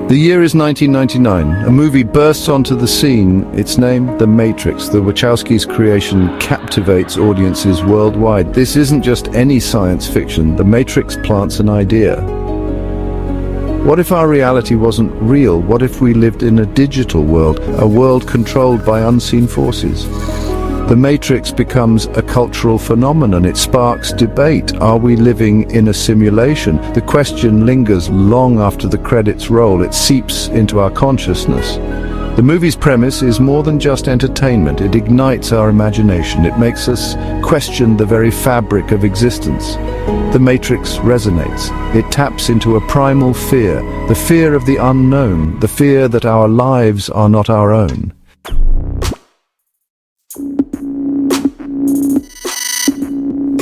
The year is 1999. A movie bursts onto the scene. Its name, The Matrix. The Wachowskis' creation captivates audiences worldwide. This isn't just any science fiction. The Matrix plants an idea. What if our reality wasn't real? What if we lived in a digital world, a world controlled by unseen forces? The Matrix becomes a cultural phenomenon. It sparks debate. Are we living in a simulation? The question lingers long after the credits roll. It seeps into our consciousness. The movie's premise is more than just entertainment. It ignites our imagination. It makes us question the very fabric of existence. The Matrix resonates. It taps into a primal fear, the fear of the unknown, the fear that our lives are not our own.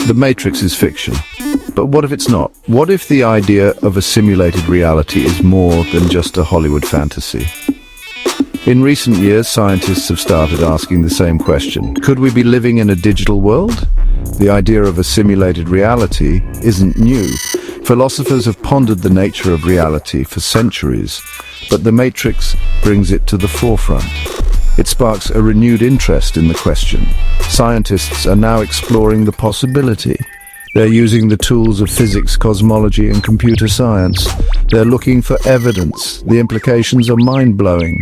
The Matrix is fiction. But what if it's not? What if the idea of a simulated reality is more than just a Hollywood fantasy? In recent years, scientists have started asking the same question. Could we be living in a digital world? The idea of a simulated reality isn't new. Philosophers have pondered the nature of reality for centuries, but the Matrix brings it to the forefront. It sparks a renewed interest in the question. Scientists are now exploring the possibility. They're using the tools of physics, cosmology, and computer science. They're looking for evidence. The implications are mind-blowing.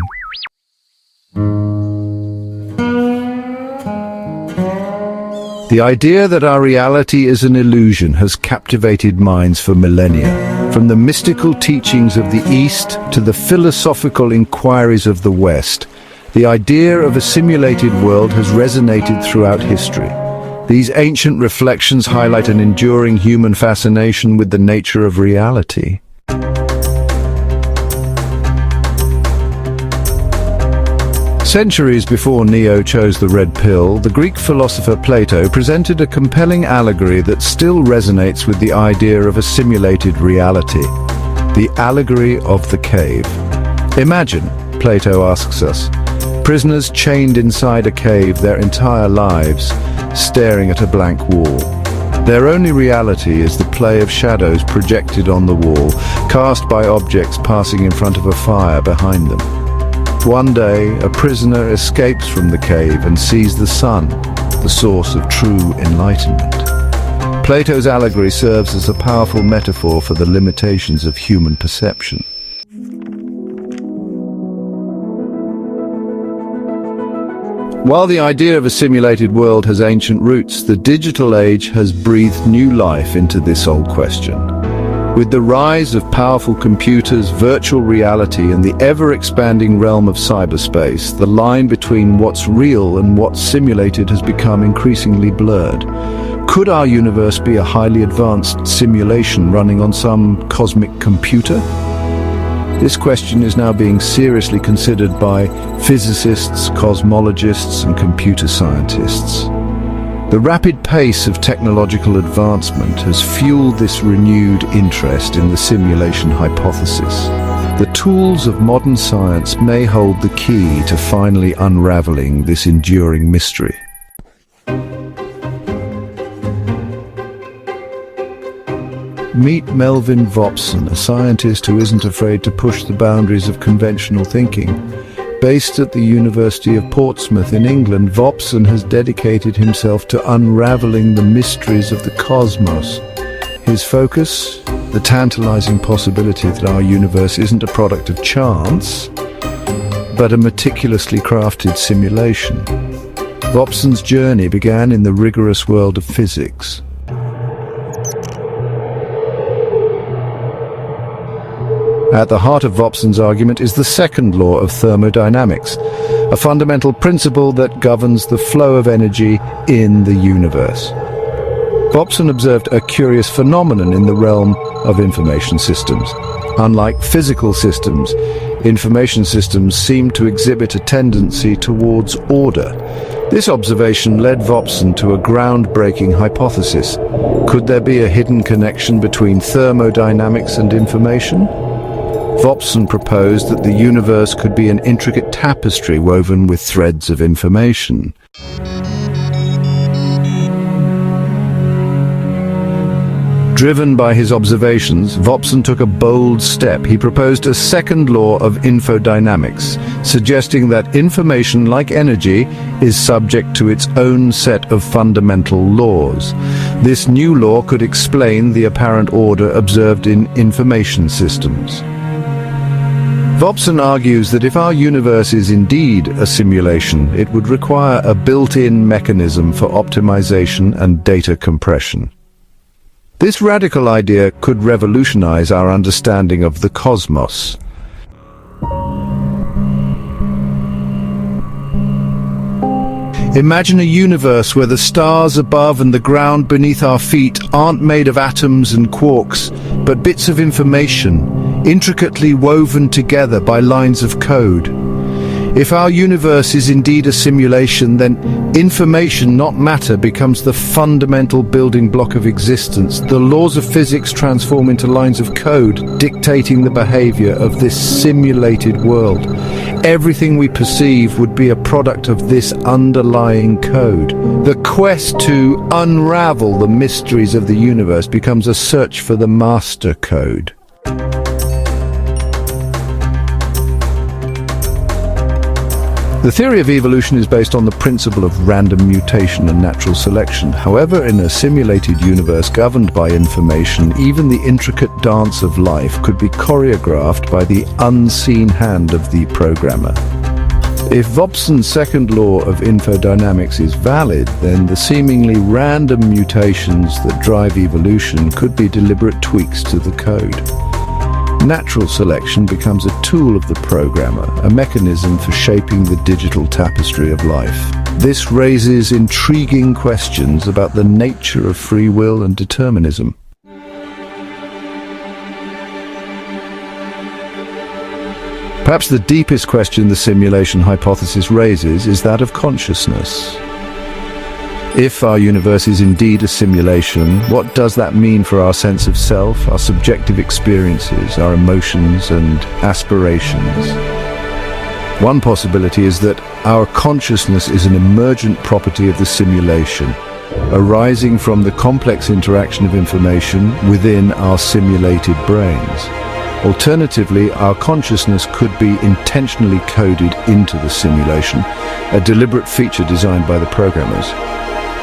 The idea that our reality is an illusion has captivated minds for millennia. From the mystical teachings of the East to the philosophical inquiries of the West, the idea of a simulated world has resonated throughout history. These ancient reflections highlight an enduring human fascination with the nature of reality. Centuries before Neo chose the red pill, the Greek philosopher Plato presented a compelling allegory that still resonates with the idea of a simulated reality. The allegory of the cave. Imagine, Plato asks us, prisoners chained inside a cave their entire lives, staring at a blank wall. Their only reality is the play of shadows projected on the wall, cast by objects passing in front of a fire behind them. One day, a prisoner escapes from the cave and sees the sun, the source of true enlightenment. Plato's allegory serves as a powerful metaphor for the limitations of human perception. While the idea of a simulated world has ancient roots, the digital age has breathed new life into this old question. With the rise of powerful computers, virtual reality, and the ever-expanding realm of cyberspace, the line between what's real and what's simulated has become increasingly blurred. Could our universe be a highly advanced simulation running on some cosmic computer? This question is now being seriously considered by physicists, cosmologists, and computer scientists. The rapid pace of technological advancement has fueled this renewed interest in the simulation hypothesis. The tools of modern science may hold the key to finally unraveling this enduring mystery. Meet Melvin Vopson, a scientist who isn't afraid to push the boundaries of conventional thinking. Based at the University of Portsmouth in England, Vopson has dedicated himself to unraveling the mysteries of the cosmos. His focus? The tantalizing possibility that our universe isn't a product of chance, but a meticulously crafted simulation. Vopson's journey began in the rigorous world of physics. At the heart of Vopson's argument is the second law of thermodynamics, a fundamental principle that governs the flow of energy in the universe. Vopson observed a curious phenomenon in the realm of information systems. Unlike physical systems, information systems seem to exhibit a tendency towards order. This observation led Vopson to a groundbreaking hypothesis. Could there be a hidden connection between thermodynamics and information? Vopson proposed that the universe could be an intricate tapestry woven with threads of information. Driven by his observations, Vopson took a bold step. He proposed a second law of infodynamics, suggesting that information, like energy, is subject to its own set of fundamental laws. This new law could explain the apparent order observed in information systems. Vopson argues that if our universe is indeed a simulation, it would require a built-in mechanism for optimization and data compression. This radical idea could revolutionize our understanding of the cosmos. Imagine a universe where the stars above and the ground beneath our feet aren't made of atoms and quarks, but bits of information, intricately woven together by lines of code. If our universe is indeed a simulation, then information, not matter, becomes the fundamental building block of existence. The laws of physics transform into lines of code, dictating the behavior of this simulated world. Everything we perceive would be a product of this underlying code. The quest to unravel the mysteries of the universe becomes a search for the master code. The theory of evolution is based on the principle of random mutation and natural selection. However, in a simulated universe governed by information, even the intricate dance of life could be choreographed by the unseen hand of the programmer. If Vopson's second law of infodynamics is valid, then the seemingly random mutations that drive evolution could be deliberate tweaks to the code. Natural selection becomes a tool of the programmer, a mechanism for shaping the digital tapestry of life. This raises intriguing questions about the nature of free will and determinism. Perhaps the deepest question the simulation hypothesis raises is that of consciousness. If our universe is indeed a simulation, what does that mean for our sense of self, our subjective experiences, our emotions and aspirations? One possibility is that our consciousness is an emergent property of the simulation, arising from the complex interaction of information within our simulated brains. Alternatively, our consciousness could be intentionally coded into the simulation, a deliberate feature designed by the programmers.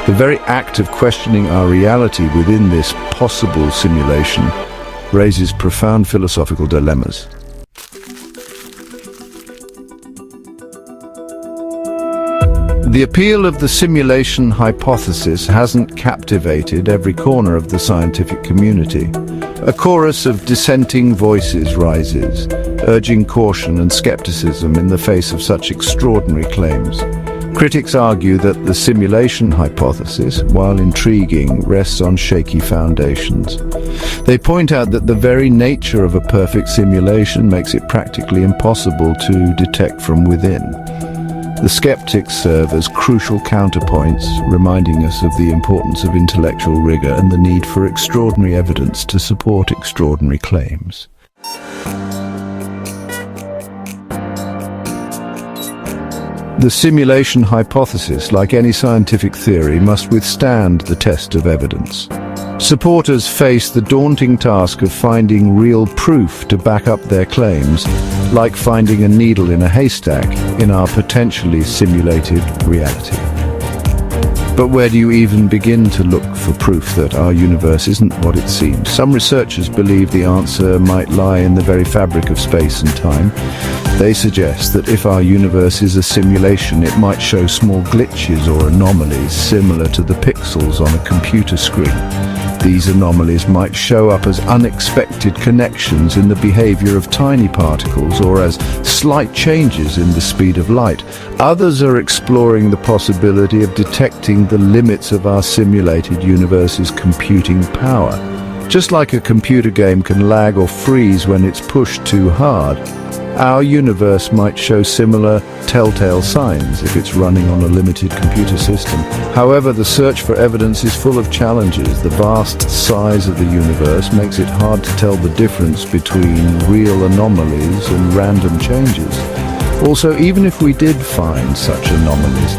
The very act of questioning our reality within this possible simulation raises profound philosophical dilemmas. The appeal of the simulation hypothesis hasn't captivated every corner of the scientific community. A chorus of dissenting voices rises, urging caution and skepticism in the face of such extraordinary claims. Critics argue that the simulation hypothesis, while intriguing, rests on shaky foundations. They point out that the very nature of a perfect simulation makes it practically impossible to detect from within. The skeptics serve as crucial counterpoints, reminding us of the importance of intellectual rigor and the need for extraordinary evidence to support extraordinary claims. The simulation hypothesis, like any scientific theory, must withstand the test of evidence. Supporters face the daunting task of finding real proof to back up their claims, like finding a needle in a haystack in our potentially simulated reality. But where do you even begin to look for proof that our universe isn't what it seems? Some researchers believe the answer might lie in the very fabric of space and time. They suggest that if our universe is a simulation, it might show small glitches or anomalies similar to the pixels on a computer screen. These anomalies might show up as unexpected connections in the behavior of tiny particles or as slight changes in the speed of light. Others are exploring the possibility of detecting the limits of our simulated universe's computing power. Just like a computer game can lag or freeze when it's pushed too hard, our universe might show similar telltale signs if it's running on a limited computer system. However, the search for evidence is full of challenges. The vast size of the universe makes it hard to tell the difference between real anomalies and random changes. Also, even if we did find such anomalies,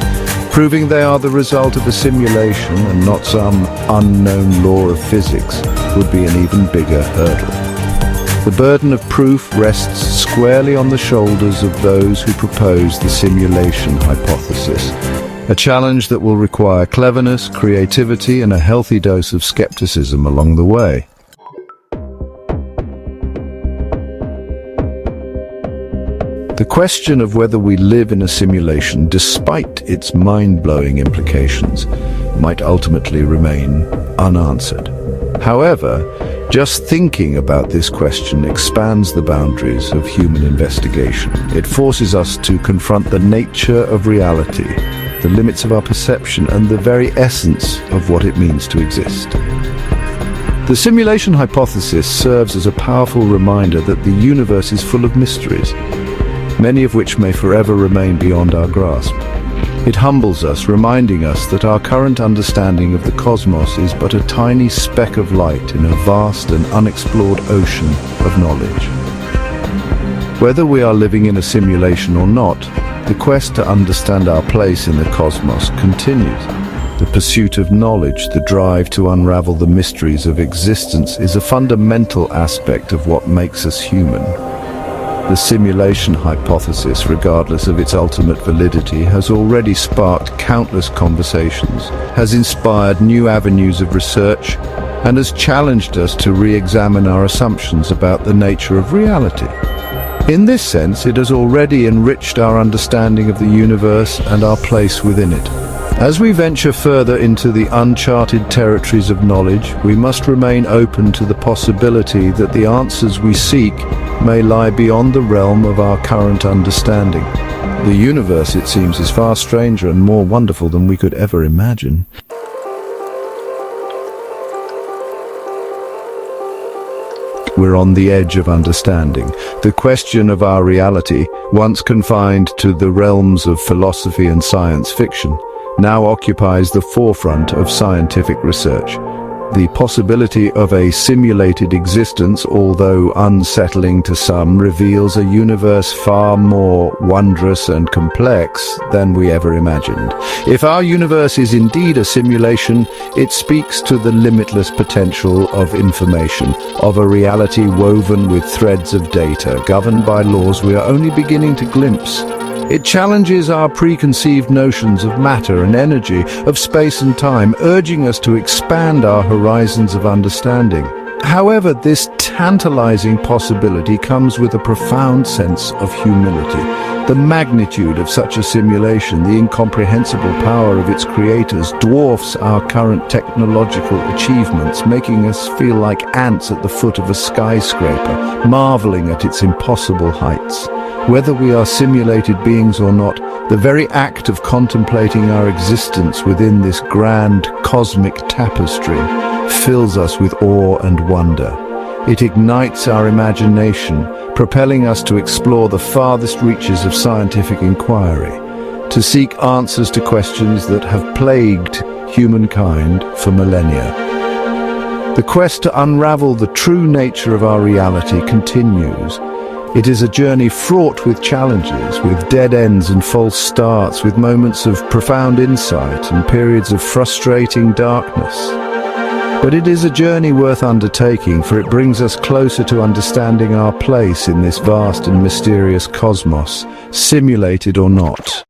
Proving they are the result of a simulation and not some unknown law of physics would be an even bigger hurdle. The burden of proof rests squarely on the shoulders of those who propose the simulation hypothesis, a challenge that will require cleverness, creativity, and a healthy dose of skepticism along the way. The question of whether we live in a simulation, despite its mind-blowing implications, might ultimately remain unanswered. However, just thinking about this question expands the boundaries of human investigation. It forces us to confront the nature of reality, the limits of our perception, and the very essence of what it means to exist. The simulation hypothesis serves as a powerful reminder that the universe is full of mysteries, many of which may forever remain beyond our grasp. It humbles us, reminding us that our current understanding of the cosmos is but a tiny speck of light in a vast and unexplored ocean of knowledge. Whether we are living in a simulation or not, the quest to understand our place in the cosmos continues. The pursuit of knowledge, the drive to unravel the mysteries of existence, is a fundamental aspect of what makes us human. The simulation hypothesis, regardless of its ultimate validity, has already sparked countless conversations, has inspired new avenues of research, and has challenged us to re-examine our assumptions about the nature of reality. In this sense, it has already enriched our understanding of the universe and our place within it. As we venture further into the uncharted territories of knowledge, we must remain open to the possibility that the answers we seek may lie beyond the realm of our current understanding. The universe, it seems, is far stranger and more wonderful than we could ever imagine. We're on the edge of understanding. The question of our reality, once confined to the realms of philosophy and science fiction, now occupies the forefront of scientific research. The possibility of a simulated existence, although unsettling to some, reveals a universe far more wondrous and complex than we ever imagined. If our universe is indeed a simulation, it speaks to the limitless potential of information, of a reality woven with threads of data, governed by laws we are only beginning to glimpse. It challenges our preconceived notions of matter and energy, of space and time, urging us to expand our horizons of understanding. However, this tantalizing possibility comes with a profound sense of humility. The magnitude of such a simulation, the incomprehensible power of its creators, dwarfs our current technological achievements, making us feel like ants at the foot of a skyscraper, marveling at its impossible heights. Whether we are simulated beings or not, the very act of contemplating our existence within this grand cosmic tapestry fills us with awe and wonder. It ignites our imagination, propelling us to explore the farthest reaches of scientific inquiry, to seek answers to questions that have plagued humankind for millennia. The quest to unravel the true nature of our reality continues. It is a journey fraught with challenges, with dead ends and false starts, with moments of profound insight and periods of frustrating darkness. But it is a journey worth undertaking, for it brings us closer to understanding our place in this vast and mysterious cosmos, simulated or not.